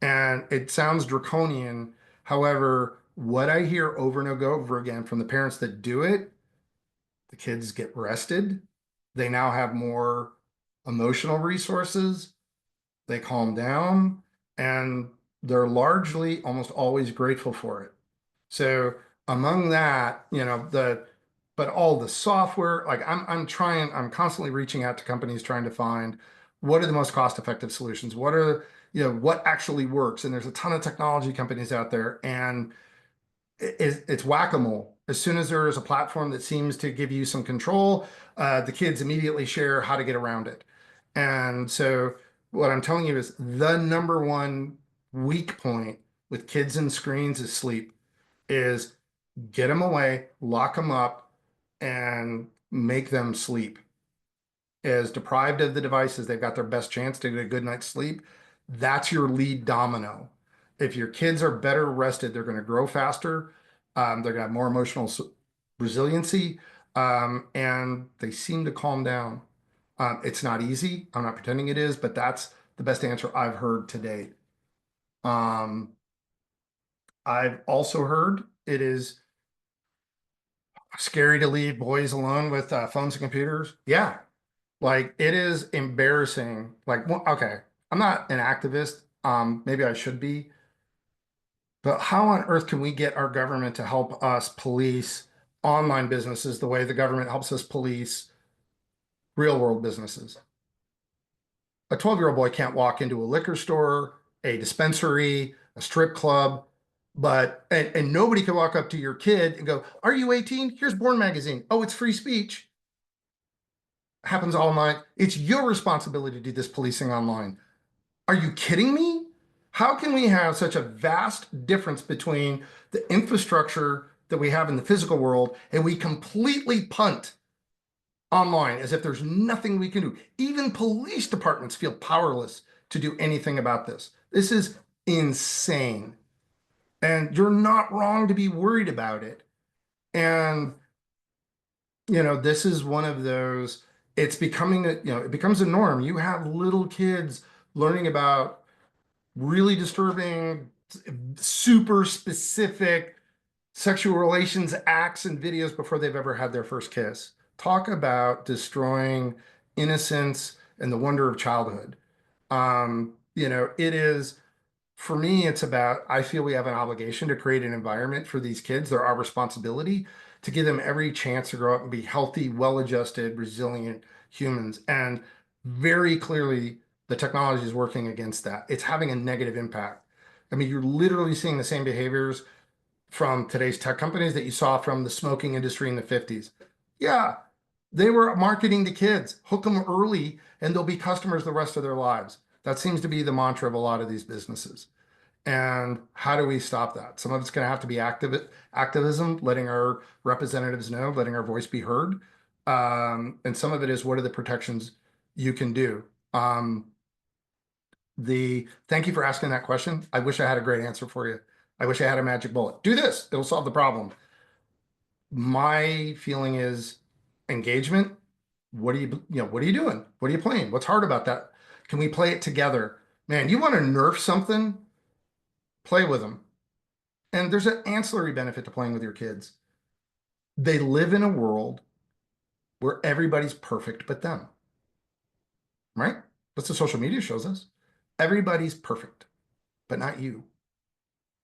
S1: And it sounds draconian. However, what I hear over and over again from the parents that do it, the kids get rested. They now have more emotional resources. They calm down and they're largely almost always grateful for it. So among that, but all the software, like I'm constantly reaching out to companies trying to find what are the most cost-effective solutions? What actually works? And there's a ton of technology companies out there, and it's whack-a-mole. As soon as there is a platform that seems to give you some control, the kids immediately share how to get around it. And so what I'm telling you is the number one weak point with kids and screens is sleep, is get them away, lock them up, and make them sleep. As deprived of the devices, they've got their best chance to get a good night's sleep. That's your lead domino. If your kids are better rested, they're going to grow faster. They're going to have more emotional resiliency, and they seem to calm down. It's not easy. I'm not pretending it is, but that's the best answer I've heard to date. Um, I've also heard it is scary to leave boys alone with phones and computers. Yeah, like it is embarrassing. Like, okay, I'm not an activist. Maybe I should be, but how on earth can we get our government to help us police online businesses the way the government helps us police real world businesses? A 12-year-old boy can't walk into a liquor store, a dispensary, a strip club, but and nobody can walk up to your kid and go, "Are you 18? Here's Born Magazine. Oh, it's free speech." Happens all night. It's your responsibility to do this policing online. Are you kidding me? How can we have such a vast difference between the infrastructure that we have in the physical world and we completely punt online as if there's nothing we can do? Even police departments feel powerless to do anything about this. This is insane. And you're not wrong to be worried about it. And, this is one of those, it's becoming it becomes a norm. You have little kids learning about really disturbing, super specific sexual relations acts and videos before they've ever had their first kiss. Talk about destroying innocence and the wonder of childhood. It is, for me, it's about, I feel we have an obligation to create an environment for these kids. They're our responsibility to give them every chance to grow up and be healthy, well-adjusted, resilient humans. And very clearly, the technology is working against that. It's having a negative impact. I mean, you're literally seeing the same behaviors from today's tech companies that you saw from the smoking industry in the 50s. Yeah, they were marketing to kids, hook them early, and they'll be customers the rest of their lives. That seems to be the mantra of a lot of these businesses. And how do we stop that? Some of it's going to have to be activism, letting our representatives know, letting our voice be heard. And some of it is what are the protections you can do? Thank you for asking that question. I wish I had a great answer for you. I wish I had a magic bullet. Do this, it'll solve the problem. My feeling is engagement. What are you doing? What are you playing? What's hard about that? Can we play it together? Man, you want to nerf something? Play with them. And there's an ancillary benefit to playing with your kids. They live in a world where everybody's perfect but them, right? That's what social media shows us. Everybody's perfect, but not you.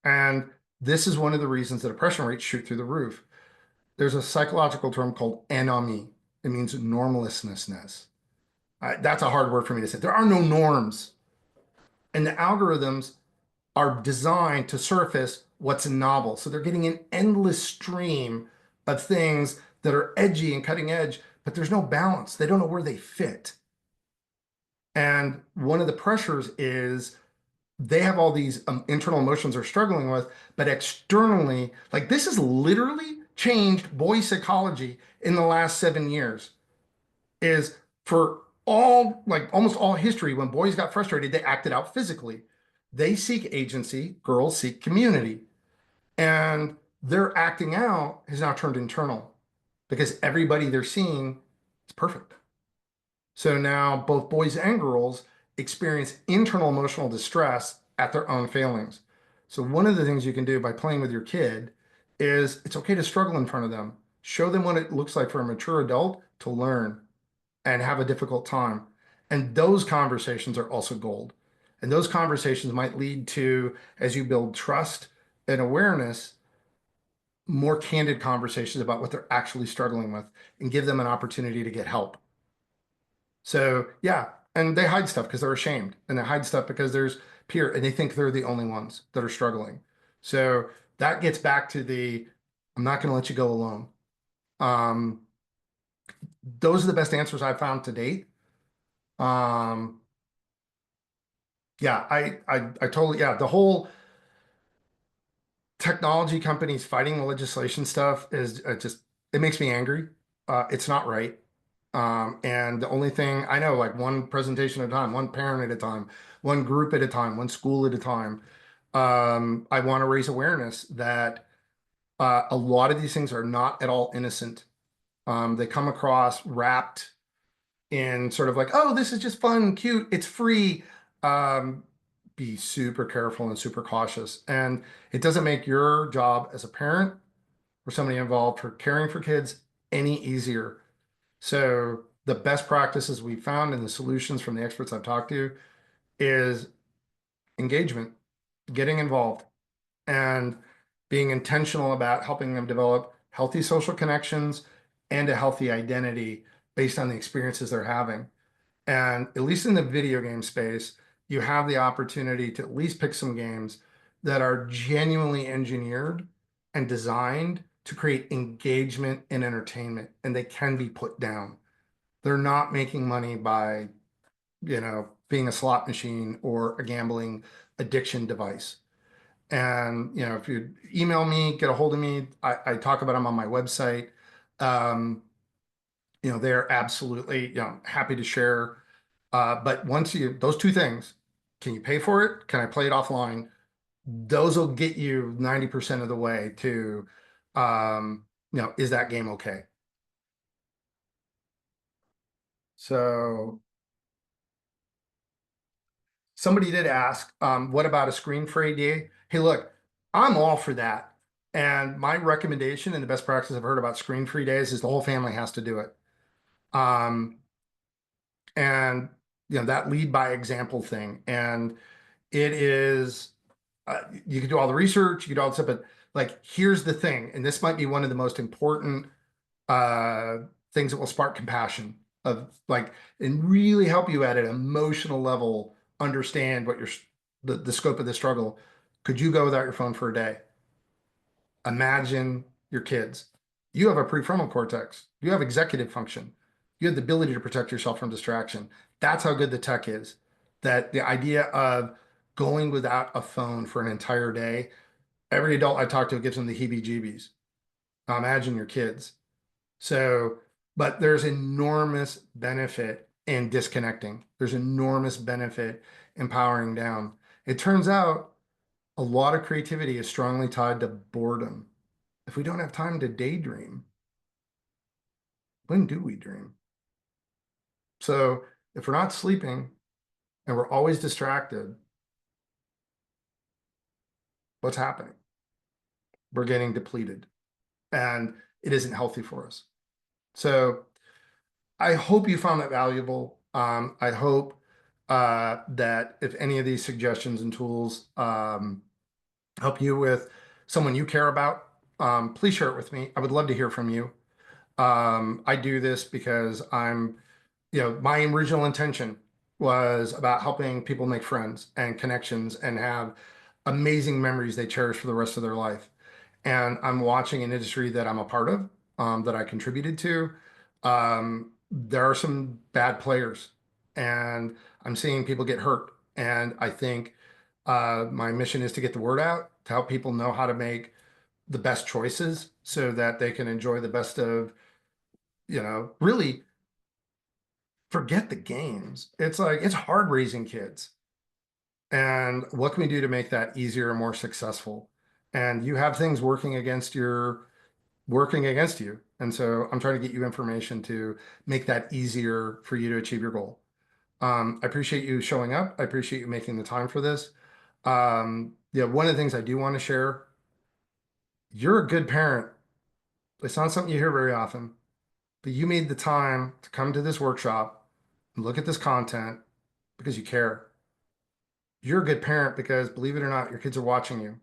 S1: And this is one of the reasons that depression rates shoot through the roof. There's a psychological term called anomie. It means normlessness. That's a hard word for me to say. There are no norms. And the algorithms are designed to surface what's novel. So they're getting an endless stream of things that are edgy and cutting edge, but there's no balance. They don't know where they fit. And one of the pressures is they have all these internal emotions they're struggling with, but externally, like this has literally changed boy psychology in the last 7 years. Is for all, like almost all history, when boys got frustrated, they acted out physically. They seek agency, girls seek community. And their acting out has now turned internal because everybody they're seeing is perfect. So now both boys and girls experience internal emotional distress at their own failings. So one of the things you can do by playing with your kid is it's okay to struggle in front of them. Show them what it looks like for a mature adult to learn and have a difficult time. And those conversations are also gold. And those conversations might lead to, as you build trust and awareness, more candid conversations about what they're actually struggling with and give them an opportunity to get help. So, yeah, and they hide stuff because they're ashamed, and they hide stuff because there's peer, and they think they're the only ones that are struggling. So that gets back to I'm not going to let you go alone. Um, those are the best answers I've found to date. Um, yeah, I totally, yeah, the whole technology companies fighting the legislation stuff is just, it makes me angry. It's not right. And the only thing I know, like one presentation at a time, one parent at a time, one group at a time, one school at a time. I want to raise awareness that a lot of these things are not at all innocent. They come across wrapped in sort of like, oh, this is just fun, cute, it's free. Um, be super careful and super cautious. And it doesn't make your job as a parent or somebody involved for caring for kids any easier. So the best practices we found and the solutions from the experts I've talked to is engagement, getting involved, and being intentional about helping them develop healthy social connections and a healthy identity based on the experiences they're having. And at least in the video game space, you have the opportunity to at least pick some games that are genuinely engineered and designed to create engagement and entertainment, and they can be put down. They're not making money by, being a slot machine or a gambling addiction device. And, if you email me, get a hold of me, I talk about them on my website. Um, they're absolutely, happy to share. But once those two things, can you pay for it? Can I play it offline? Those will get you 90% of the way to, is that game okay? So somebody did ask, what about a screen-free day? Hey, look, I'm all for that. And my recommendation and the best practice I've heard about screen-free days is the whole family has to do it. Um, and that lead by example thing. And it is, you can do all the research, you can do all the stuff, but like, here's the thing, and this might be one of the most important uh, things that will spark compassion of like, and really help you at an emotional level understand what the scope of the struggle. Could you go without your phone for a day? Imagine your kids. You have a prefrontal cortex. You have executive function. You have the ability to protect yourself from distraction. That's how good the tech is. That the idea of going without a phone for an entire day, every adult I talk to gives them the heebie-jeebies. Now imagine your kids. So, but there's enormous benefit in disconnecting. There's enormous benefit in powering down. It turns out a lot of creativity is strongly tied to boredom. If we don't have time to daydream, when do we dream? So if we're not sleeping and we're always distracted, what's happening? We're getting depleted and it isn't healthy for us. So I hope you found that valuable. I hope that if any of these suggestions and tools help you with someone you care about, please share it with me. I would love to hear from you. I do this because my original intention was about helping people make friends and connections and have amazing memories they cherish for the rest of their life. And I'm watching an industry that I'm a part of, that I contributed to. There are some bad players, and I'm seeing people get hurt. And I think my mission is to get the word out to help people know how to make the best choices so that they can enjoy the best of, really forget the games. It's like, it's hard raising kids. And what can we do to make that easier and more successful? And you have things working against you. And so I'm trying to get you information to make that easier for you to achieve your goal. I appreciate you showing up. I appreciate you making the time for this. One of the things I do want to share, you're a good parent. It's not something you hear very often, but you made the time to come to this workshop and look at this content because you care. You're a good parent because, believe it or not, your kids are watching you.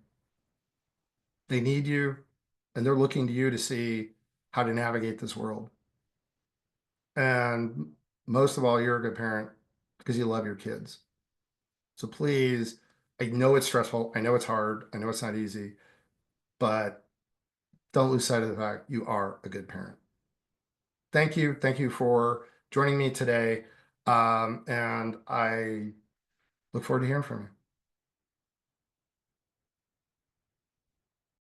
S1: They need you, and they're looking to you to see how to navigate this world. And most of all, you're a good parent because you love your kids. So please, I know it's stressful. I know it's hard. I know it's not easy, but don't lose sight of the fact you are a good parent. Thank you. Thank you for joining me today. And I look forward to hearing from you.